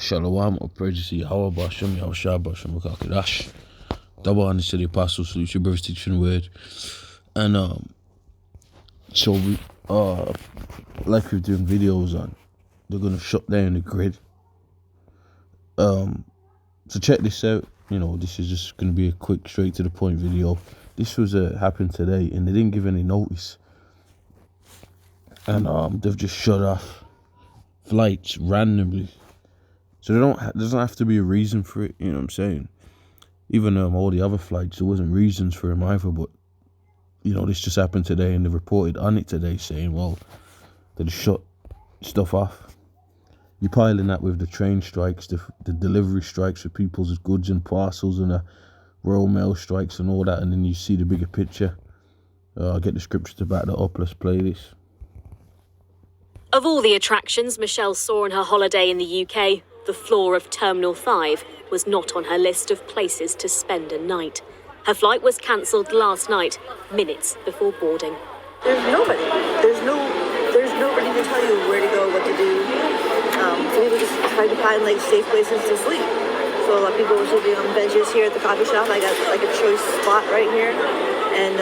Shalom, or praise to Yahweh, Bashem, Yahushua, Bashem, Kakadash. Double honor to the apostles, salute your brothers teaching the word. And, so we, like we're doing videos on, they're going to shut down the grid. So check this out. You know, this is just going to be a quick, straight to the point video. This was happened today, and they didn't give any notice. And they've just shut off flights randomly. So there doesn't have to be a reason for it, you know what I'm saying? Even all the other flights, there wasn't reasons for them either, but, you know, this just happened today, and they reported on it today saying, well, they just shut stuff off. You're piling that with the train strikes, the delivery strikes for people's goods and parcels, and the Royal Mail strikes and all that, and then you see the bigger picture. I'll get the scripture to back that up. Let's play this. Of all the attractions Michelle saw on her holiday in the UK, the floor of Terminal 5 was not on her list of places to spend a night. Her flight was cancelled last night, minutes before boarding. There's nobody. There's nobody to tell you where to go, what to do. So people just try to find like safe places to sleep. So a lot of people were sleeping on benches here at the coffee shop. I got like a choice spot right here, and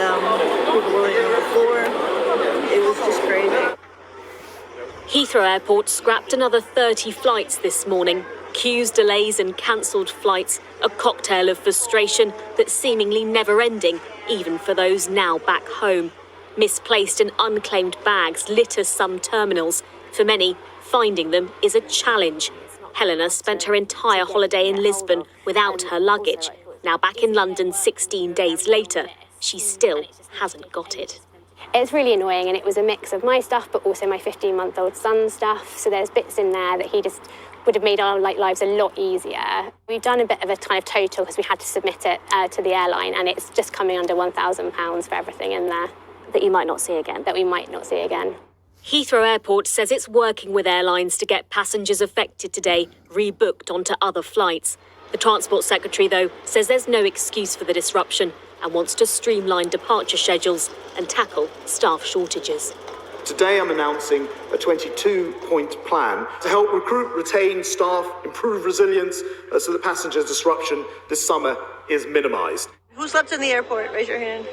people were laying on the floor. It was just crazy. Heathrow Airport scrapped another 30 flights this morning. Queues, delays and cancelled flights, a cocktail of frustration that's seemingly never-ending, even for those now back home. Misplaced and unclaimed bags litter some terminals. For many, finding them is a challenge. Helena spent her entire holiday in Lisbon without her luggage. Now back in London 16 days later, she still hasn't got it. It's really annoying, and it was a mix of my stuff but also my 15-month-old son's stuff, so there's bits in there that he just would have made our lives a lot easier. We've done a bit of a kind of total because we had to submit it to the airline, and it's just coming under £1,000 for everything in there. That you might not see again. That we might not see again. Heathrow Airport says it's working with airlines to get passengers affected today rebooked onto other flights. The Transport Secretary, though, says there's no excuse for the disruption and wants to streamline departure schedules and tackle staff shortages. Today I'm announcing a 22-point plan to help recruit, retain staff, improve resilience so that passenger disruption this summer is minimised. Who slept in the airport? Raise your hand.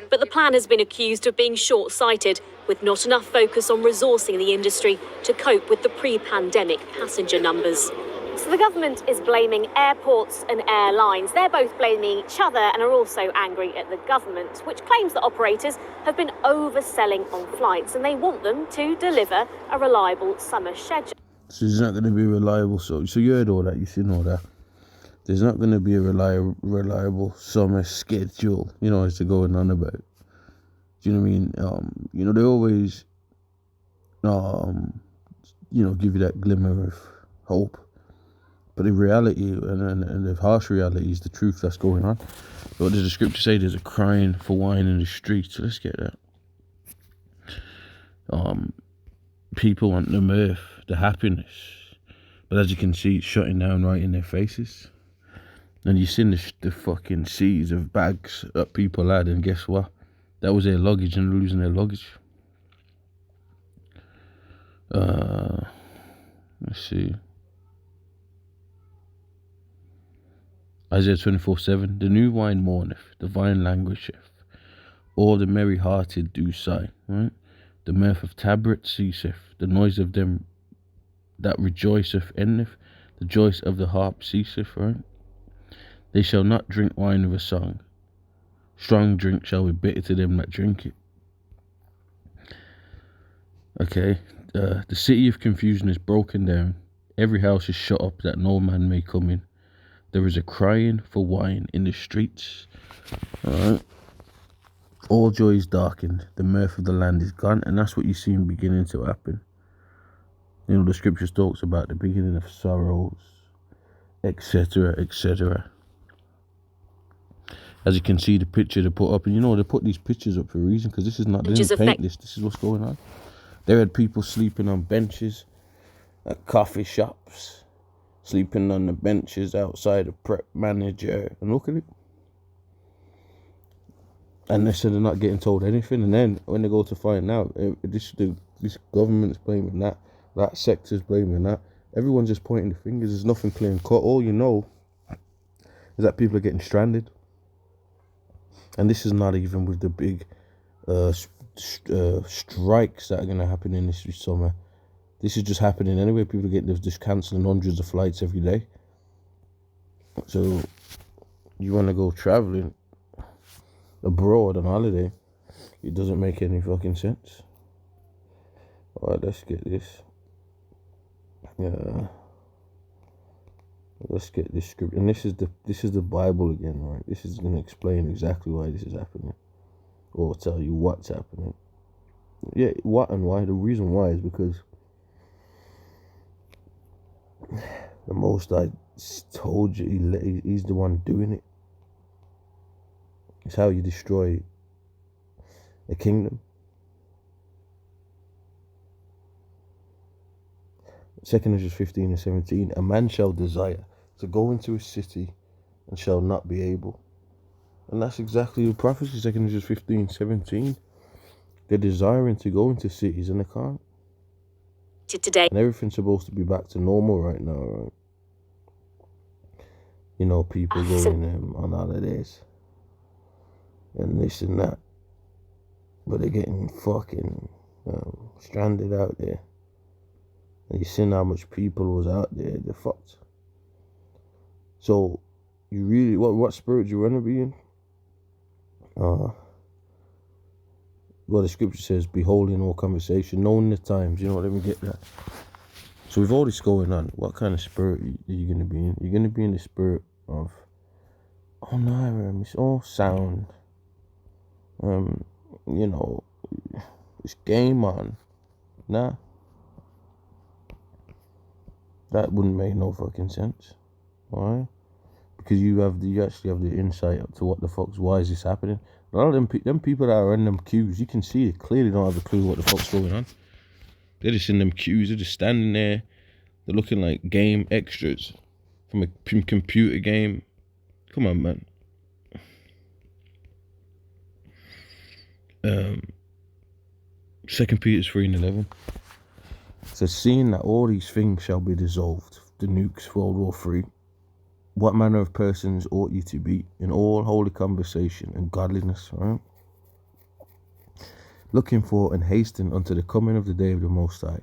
But the plan has been accused of being short-sighted, with not enough focus on resourcing the industry to cope with the pre-pandemic passenger numbers. So the government is blaming airports and airlines. They're both blaming each other and are also angry at the government, which claims that operators have been overselling on flights and they want them to deliver a reliable summer schedule. So it's not going to be reliable. So you heard all that, you seen all that. There's not going to be a reliable summer schedule, you know, as they're going on about. Do you know what I mean? You know, they always, you know, give you that glimmer of hope. But in reality, and the harsh reality is the truth that's going on. What does the scripture say? There's a crying for wine in the streets. So let's get that. People want the mirth, the happiness. But as you can see, it's shutting down right in their faces. And you've seen the fucking seas of bags that people had, and guess what? That was their luggage, and they're losing their luggage. Let's see. Isaiah 24:7. The new wine mourneth, the vine languisheth. All the merry-hearted do sigh, right? The mirth of Tabret ceaseth, the noise of them that rejoiceth endeth, the joy of the harp ceaseth, right? They shall not drink wine with a song. Strong drink shall be bitter to them that drink it. Okay, the city of confusion is broken down. Every house is shut up that no man may come in. There is a crying for wine in the streets. Alright. All joy is darkened. The mirth of the land is gone. And that's what you see beginning to happen. You know, the scriptures talks about the beginning of sorrows, etc., etc. As you can see, the picture they put up, and you know, they put these pictures up for a reason, because this is not, they didn't paint this. This is what's going on. There had people sleeping on benches at coffee shops, sleeping on the benches outside a prep manager, and look at it. And they said they're not getting told anything, and then when they go to find out, this government's blaming that sector's blaming that, Everyone's just pointing the fingers. There's nothing clear and cut. All you know is that people are getting stranded. And this is not even with the big strikes that are going to happen in this summer. This is just happening anyway. People are getting just cancelling hundreds of flights every day. So you want to go traveling abroad on holiday, it doesn't make any fucking sense. Alright, let's get this. Let's get this script, and this is the Bible again, right? This is going to explain exactly why this is happening, or tell you what's happening. Yeah, what and why. The reason why is because the Most High told you he's the one doing it. It's how you destroy a kingdom. 2 Corinthians 15 and 17. A man shall desire to go into a city and shall not be able. And that's exactly the prophecy, 2 Corinthians 15, 17. They're desiring to go into cities and they can't. Today. And everything's supposed to be back to normal right now, right? You know, people going on holidays and this and that. But they're getting fucking stranded out there. And you seen how much people was out there, they're fucked. So, you really, what spirit you want to be in? Well, the scripture says, beholding all conversation, knowing the times, you know, let me get that. So with all this going on, what kind of spirit are you going to be in? You're going to be in the spirit of, oh no, it's all sound. You know, it's game on. Nah. That wouldn't make no fucking sense. Alright? Because you actually have the insight up to what the fuck's, why is this happening? A lot of them people that are in them queues, you can see they clearly don't have a clue what the fuck's going on. They're just in them queues, they're just standing there. They're looking like game extras from a computer game. Come on, man. 2 Peter 3 and 11. It says, seeing that all these things shall be dissolved, the nukes, World War III, what manner of persons ought you to be in all holy conversation and godliness, right? Looking for and hastening unto the coming of the day of the Most High,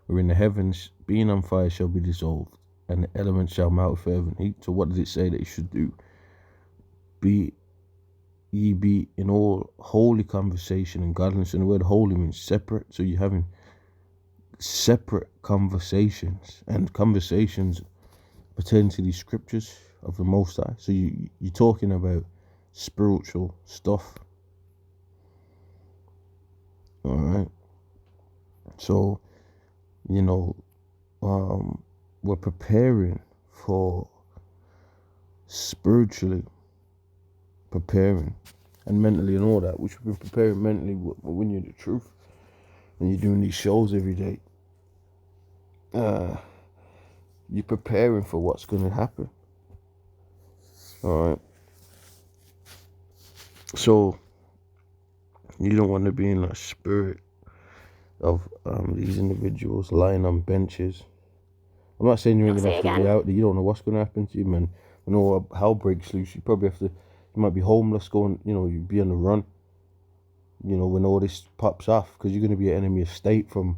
wherein the heavens, being on fire, shall be dissolved, and the elements shall melt with fervent heat. So what does it say that you should do? Be in all holy conversation and godliness. And the word holy means separate. So you're having separate conversations, and conversations pertaining to these scriptures of the Most High. So you're talking about spiritual stuff. Alright. So, you know, we're preparing for spiritually preparing and mentally and all that, which we've been preparing mentally when you're the truth and you're doing these shows every day. You're preparing for what's going to happen. Alright. So you don't want to be in a spirit of these individuals lying on benches. I'm not saying you ain't gonna have to be out there. You don't know what's gonna happen to you, man. When all hell breaks loose, you probably have to. You might be homeless, going. You know, you'd be on the run. You know, when all this pops off, because you're gonna be an enemy of state from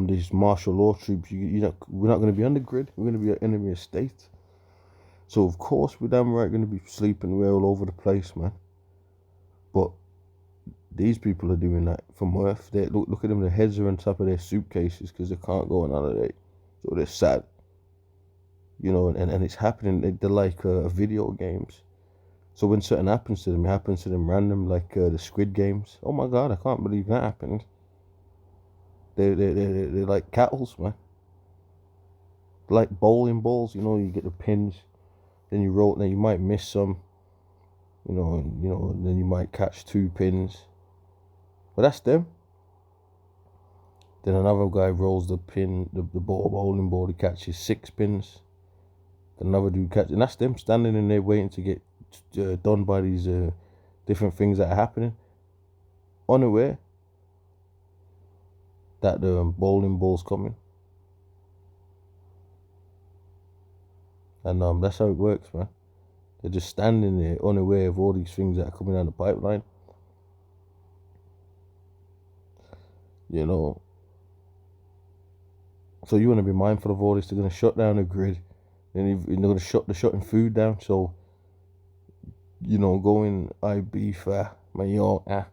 these martial law troops. We're not gonna be on the grid. We're gonna be an enemy of state. So of course we're damn right gonna be sleeping. We're all over the place, man. But these people are doing that from Earth. Look at them. Their heads are on top of their suitcases because they can't go on holiday. So they're sad. You know, and it's happening. They're like video games. So when something happens to them, it happens to them random, like the Squid Games. Oh my God, I can't believe that happened. They're like cattles, man. Like bowling balls, you know, you get the pins, then you roll, then you might miss some. You know, and then you might catch 2 pins. But that's them. Then another guy rolls the pin, the bowling ball, he catches 6 pins. Then another dude catches, and that's them standing in there waiting to get done by these different things that are happening. Unaware that the bowling ball's coming. And that's how it works, man. They're just standing there unaware of all these things that are coming down the pipeline. You know. So you want to be mindful of all this. They're going to shut down the grid. Then they're going to they're shutting food down. So, you know, going Ibiza, Mallorca,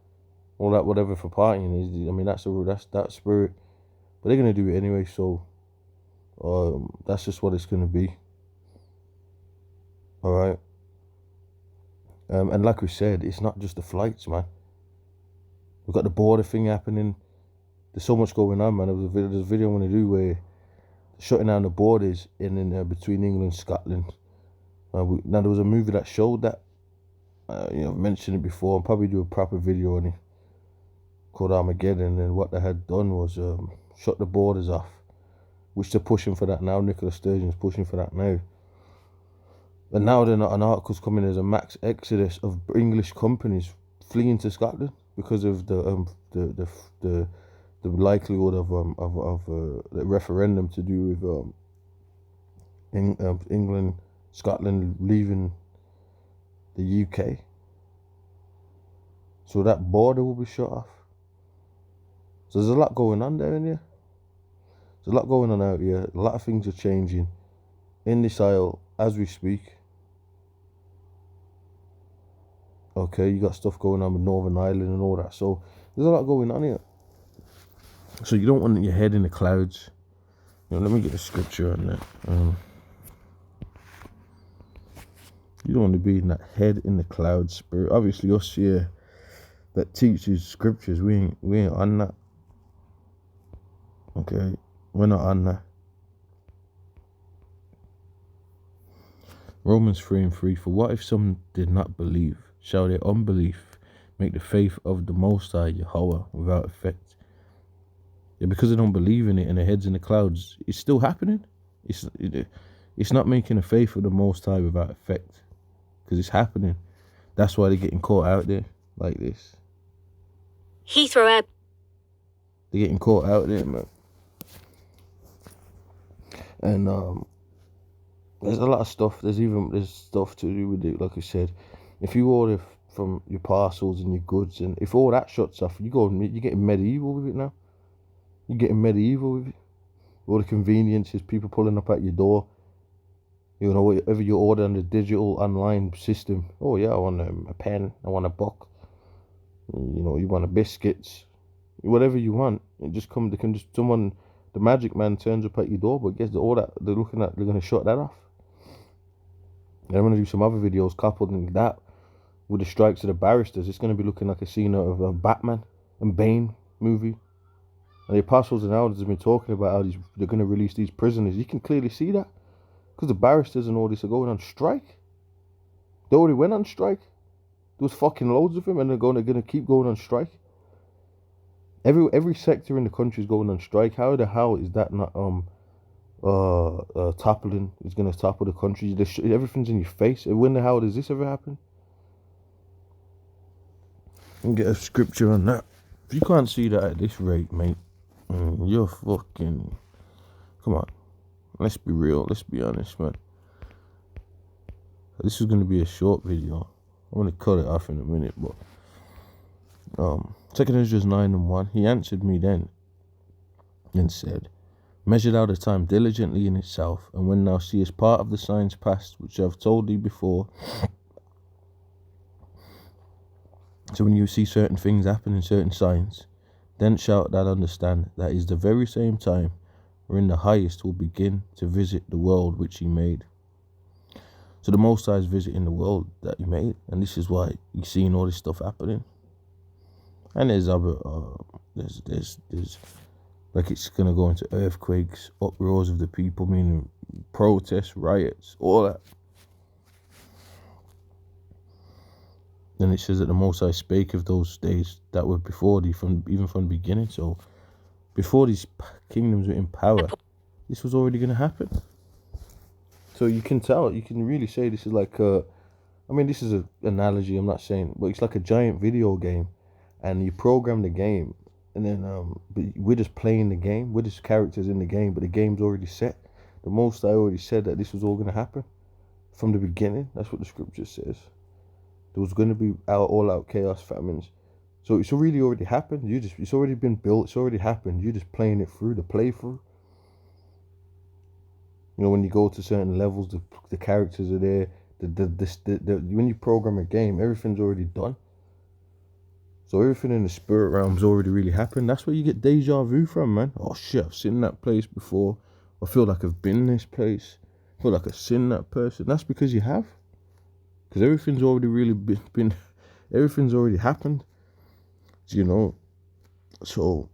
all that whatever for partying is. I mean, that's that spirit. But they're going to do it anyway. So, that's just what it's going to be. All right. And like we said, it's not just the flights, man. We've got the border thing happening. There's so much going on, man. There's a video I'm going to do where shutting down the borders in between England and Scotland. Now, there was a movie that showed that. You know, I've mentioned it before. I'll probably do a proper video on it called Armageddon. And what they had done was shut the borders off, which they're pushing for that now. Nicola Sturgeon's pushing for that now. And now an article's coming as a max exodus of English companies fleeing to Scotland because of the likelihood of the referendum to do with England, Scotland leaving the UK. So that border will be shut off. So there's a lot going on there in here. There's a lot going on out here. A lot of things are changing in this isle as we speak. Okay, you got stuff going on with Northern Ireland and all that. So there's a lot going on here. So you don't want your head in the clouds. You know, let me get a scripture on that. You don't want to be in that head in the clouds spirit. Obviously, us here that teaches scriptures, we ain't on that. Okay, we're not on that. Romans 3:3. For what if some did not believe? Shall their unbelief make the faith of the Most High Yahweh without effect? Yeah, because they don't believe in it and their heads in the clouds, it's still happening. It's not making the faith of the Most High without effect, because it's happening. That's why they're getting caught out there like this. Heathrow Airport. They're getting caught out there, man. And there's a lot of stuff. There's stuff to do with it. Like I said, if you order from your parcels and your goods, and if all that shuts off, you're getting medieval with it now. You're getting medieval with it. All the conveniences, people pulling up at your door. You know, whatever you order on the digital online system. Oh yeah, I want a pen. I want a book. You know, you want a biscuits. Whatever you want, it just come. They can just someone. The magic man turns up at your door, but guess all that they're looking at, they're going to shut that off. And I'm going to do some other videos coupled with that, with the strikes of the barristers. It's going to be looking like a scene out of a Batman and Bane movie. And the apostles and elders have been talking about how they're going to release these prisoners. You can clearly see that, because the barristers and all this are going on strike. They already went on strike. There was fucking loads of them, and they're going to keep going on strike. Every sector in the country is going on strike. How the hell is that not toppling? Is going to topple the country? Everything's in your face. When the hell does this ever happen? And get a scripture on that. If you can't see that at this rate, mate, you're fucking. Come on, let's be real. Let's be honest, man. This is going to be a short video. I'm going to cut it off in a minute, but 2 Ezra 9:1, he answered me then and said, measured out the time diligently in itself, and when thou seest part of the signs past, which I have told thee before. So when you see certain things happen in certain signs, then shalt thou understand that is the very same time wherein the highest will begin to visit the world which he made. So the Most High is visiting the world that he made, and this is why you're seeing all this stuff happening. And there's other, there's like it's gonna go into earthquakes, uproars of the people, meaning protests, riots, all that. Then it says that the Most High spake of those days that were before thee, even from the beginning. So before these kingdoms were in power, this was already gonna happen. So you can tell, you can really say this is like this is an analogy. I'm not saying, but it's like a giant video game. And you program the game, and then but we're just playing the game. We're just characters in the game, but the game's already set. The Most High already said that this was all going to happen. from the beginning. That's what the scripture says. There was going to be all-out chaos, famines. So it's already happened. It's already been built. It's already happened. You're just playing it through, the playthrough. You know, when you go to certain levels, the characters are there. When you program a game, everything's already done. So everything in the spirit realm's already really happened. That's where you get deja vu from, man. Oh shit, I've seen that place before. I feel like I've been in this place. I feel like I've seen that person. That's because you have. Because everything's already really been everything's already happened. You know. So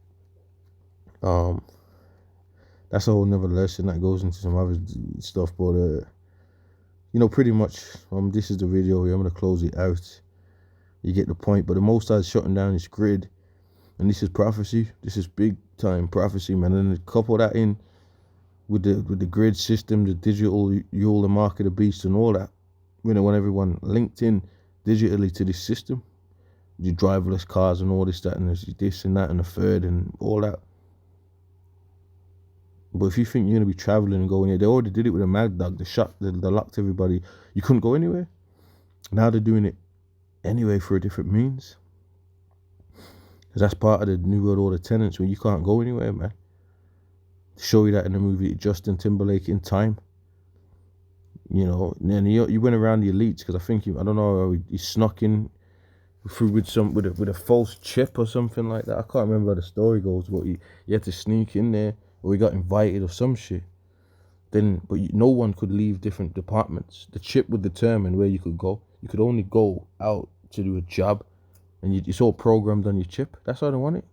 that's a whole nother lesson that goes into some other stuff. But you know, pretty much this is the video here. I'm gonna close it out. You get the point. But the Most High is shutting down this grid. And this is prophecy. This is big time prophecy, man. And then couple that in with the grid system, the digital Yule, the mark of the beast, and all that. You know, when everyone linked in digitally to this system, your driverless cars and all this, that, and this and that and the third and all that. But if you think you're gonna be traveling and going here, they already did it with a Mad Dog. They locked everybody. You couldn't go anywhere. Now they're doing it anyway for a different means. Because that's part of the New World Order tenets where you can't go anywhere, man. Show you that in the movie Justin Timberlake in Time. You know, and then you went around the elites because I think I don't know, he snuck in through with a false chip or something like that. I can't remember how the story goes, but he had to sneak in there, or he got invited or some shit. But no one could leave different departments. The chip would determine where you could go. You could only go out to do a job, and it's all programmed on your chip. That's how they want it.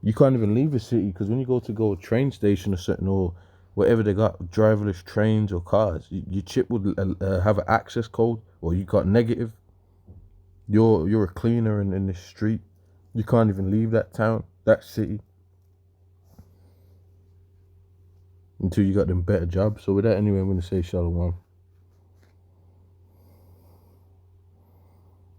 You can't even leave the city because when you go to a train station or something, or whatever they got, driverless trains or cars, your chip would have an access code, or you got negative. You're a cleaner in this street. You can't even leave that town, that city, until you got them better jobs. So with that, anyway, I'm going to say shalom.